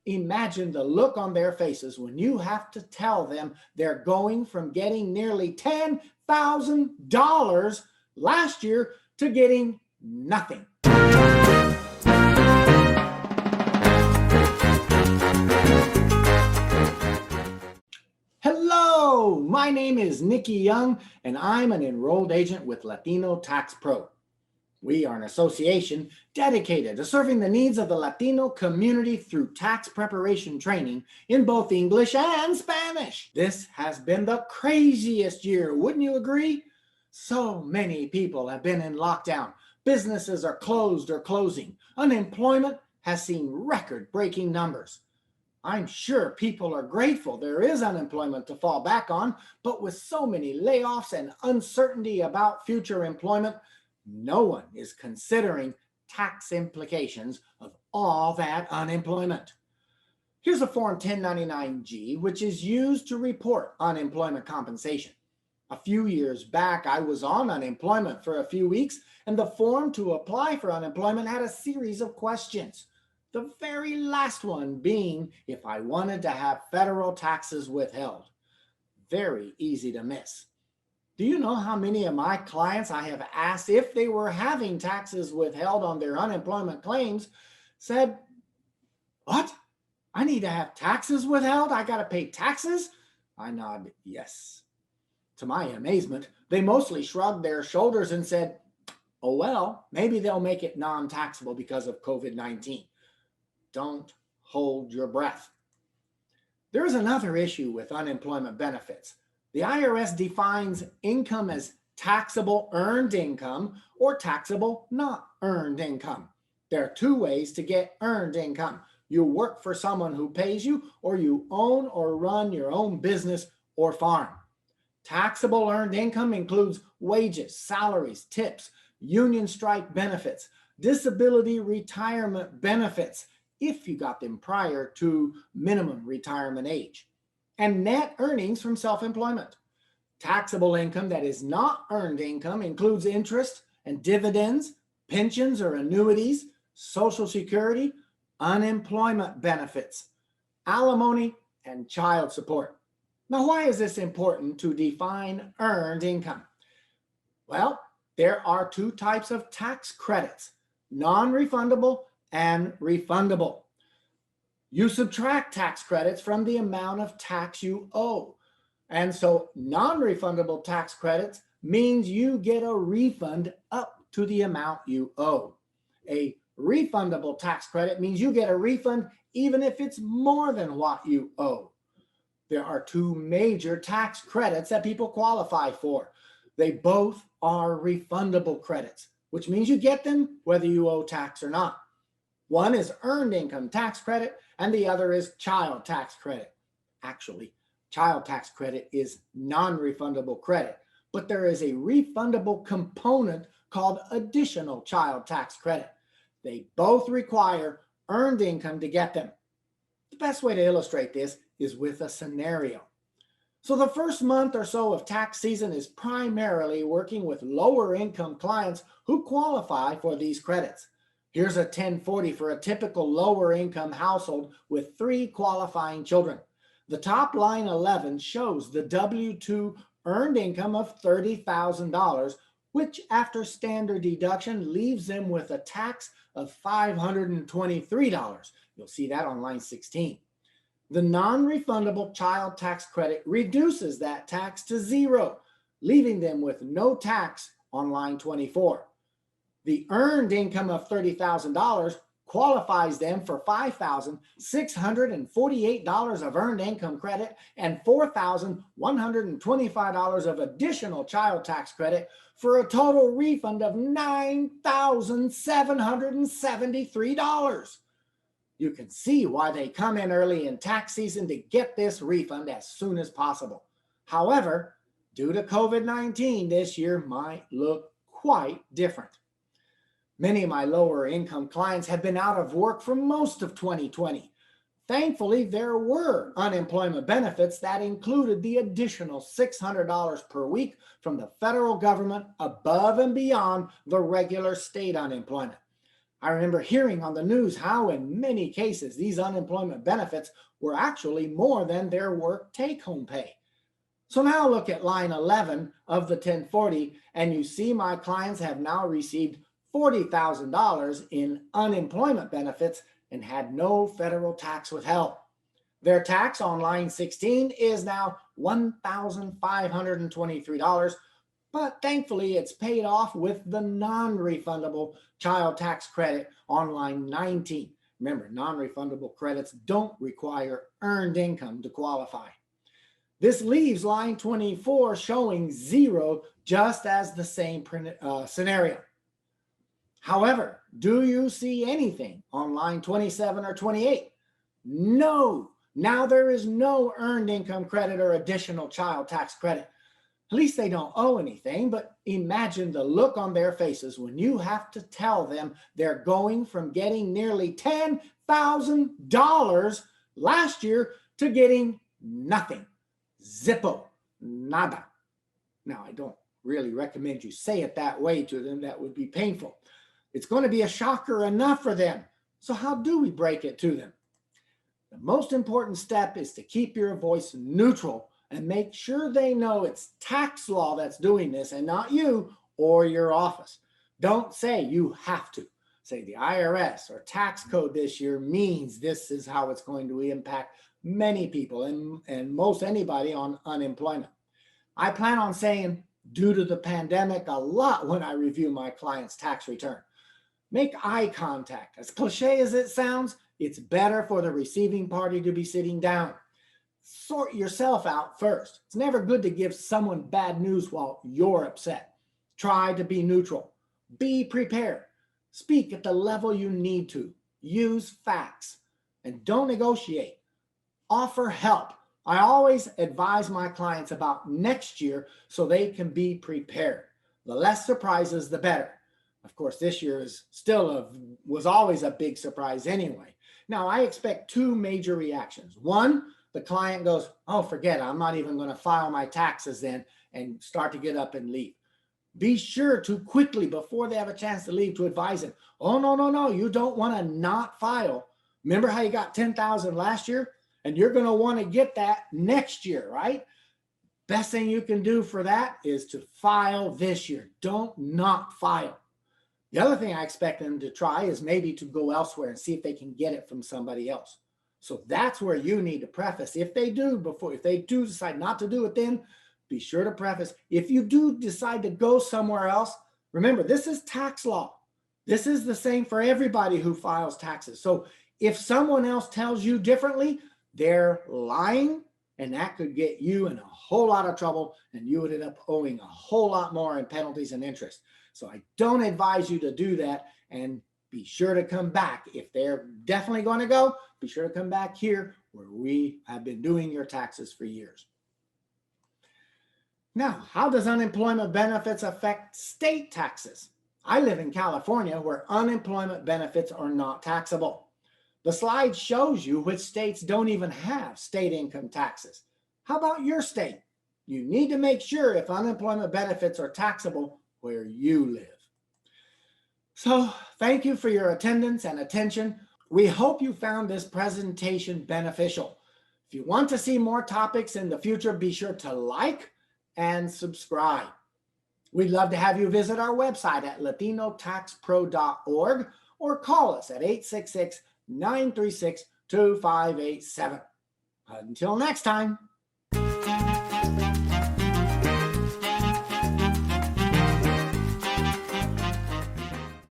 Imagine the look on their faces when you have to tell them they're going from getting nearly $10,000 last year to getting nothing. Hello, my name is Nikki Young, and I'm an enrolled agent with Latino Tax Pro. We are an association dedicated to serving the needs of the Latino community through tax preparation training in both English and Spanish. This has been the craziest year, wouldn't you agree? So many people have been in lockdown. Businesses are closed or closing. Unemployment has seen record-breaking numbers. I'm sure people are grateful there is unemployment to fall back on, but with so many layoffs and uncertainty about future employment, no one is considering tax implications of all that unemployment. Here's a Form 1099-G, which is used to report unemployment compensation. A few years back, I was on unemployment for a few weeks, and the form to apply for unemployment had a series of questions. The very last one being if I wanted to have federal taxes withheld. Very easy to miss. Do you know how many of my clients I have asked if they were having taxes withheld on their unemployment claims said, "What? I need to have taxes withheld? I got to pay taxes?" I nodded yes. To my amazement, they mostly shrugged their shoulders and said, "Oh well, maybe they'll make it non-taxable because of COVID-19. Don't hold your breath. There is another issue with unemployment benefits. The IRS defines income as taxable earned income or taxable not earned income. There are two ways to get earned income. You work for someone who pays you, or you own or run your own business or farm. Taxable earned income includes wages, salaries, tips, union strike benefits, disability retirement benefits, if you got them prior to minimum retirement age, and net earnings from self-employment. Taxable income that is not earned income includes interest and dividends, pensions or annuities, Social Security, unemployment benefits, alimony, and child support. Now, why is this important to define earned income? Well, there are two types of tax credits, non-refundable and refundable. You subtract tax credits from the amount of tax you owe. And so non-refundable tax credits means you get a refund up to the amount you owe. A refundable tax credit means you get a refund even if it's more than what you owe. There are two major tax credits that people qualify for. They both are refundable credits, which means you get them whether you owe tax or not. One is earned income tax credit, and the other is child tax credit. Actually, child tax credit is non-refundable credit, but there is a refundable component called additional child tax credit. They both require earned income to get them. The best way to illustrate this is with a scenario. So the first month or so of tax season is primarily working with lower income clients who qualify for these credits. Here's a 1040 for a typical lower income household with 3 qualifying children. The top line 11 shows the W-2 earned income of $30,000, which after standard deduction leaves them with a tax of $523. You'll see that on line 16. The non-refundable child tax credit reduces that tax to 0, leaving them with no tax on line 24. The earned income of $30,000 qualifies them for $5,648 of earned income credit and $4,125 of additional child tax credit for a total refund of $9,773. You can see why they come in early in tax season to get this refund as soon as possible. However, due to COVID-19, this year might look quite different. Many of my lower income clients have been out of work for most of 2020. Thankfully, there were unemployment benefits that included the additional $600 per week from the federal government above and beyond the regular state unemployment. I remember hearing on the news how in many cases these unemployment benefits were actually more than their work take-home pay. So now look at line 11 of the 1040 and you see my clients have now received $40,000 in unemployment benefits and had no federal tax withheld. Their tax on line 16 is now $1,523, but thankfully it's paid off with the non-refundable child tax credit on line 19. Remember, non-refundable credits don't require earned income to qualify. This leaves line 24 showing zero, just as the same scenario. However, do you see anything on line 27 or 28? No. Now there is no earned income credit or additional child tax credit. At least they don't owe anything, but imagine the look on their faces when you have to tell them they're going from getting nearly $10,000 last year to getting nothing. Zippo, nada. Now, I don't really recommend you say it that way to them. That would be painful. It's going to be a shocker enough for them. So how do we break it to them? The most important step is to keep your voice neutral and make sure they know it's tax law that's doing this and not you or your office. Don't say you have to. Say the IRS or tax code this year means this is how it's going to impact many people and most anybody on unemployment. I plan on saying due to the pandemic a lot when I review my client's tax return. Make eye contact. As cliche as it sounds, it's better for the receiving party to be sitting down. Sort yourself out first. It's never good to give someone bad news while you're upset. Try to be neutral. Be prepared. Speak at the level you need to. Use facts. And don't negotiate. Offer help. I always advise my clients about next year so they can be prepared. The less surprises, the better. Of course, this year was always a big surprise anyway. Now, I expect two major reactions. One, the client goes, oh, forget it. I'm not even going to file my taxes then, and start to get up and leave. Be sure to quickly, before they have a chance to leave, to advise them, oh, no, you don't want to not file. Remember how you got $10,000 last year? And you're going to want to get that next year, right? Best thing you can do for that is to file this year. Don't not file. The other thing I expect them to try is maybe to go elsewhere and see if they can get it from somebody else. So that's where you need to preface. If they do decide not to do it, then be sure to preface. If you do decide to go somewhere else, remember, this is tax law. This is the same for everybody who files taxes. So if someone else tells you differently, they're lying, and that could get you in a whole lot of trouble, and you would end up owing a whole lot more in penalties and interest. So I don't advise you to do that, and be sure to come back. If they're definitely going to go, be sure to come back here where we have been doing your taxes for years. Now, how does unemployment benefits affect state taxes? I live in California where unemployment benefits are not taxable. The slide shows you which states don't even have state income taxes. How about your state? You need to make sure if unemployment benefits are taxable where you live. So, thank you for your attendance and attention. We hope you found this presentation beneficial. If you want to see more topics in the future, be sure to like and subscribe. We'd love to have you visit our website at latinotaxpro.org or call us at 866-936-2587. Until next time.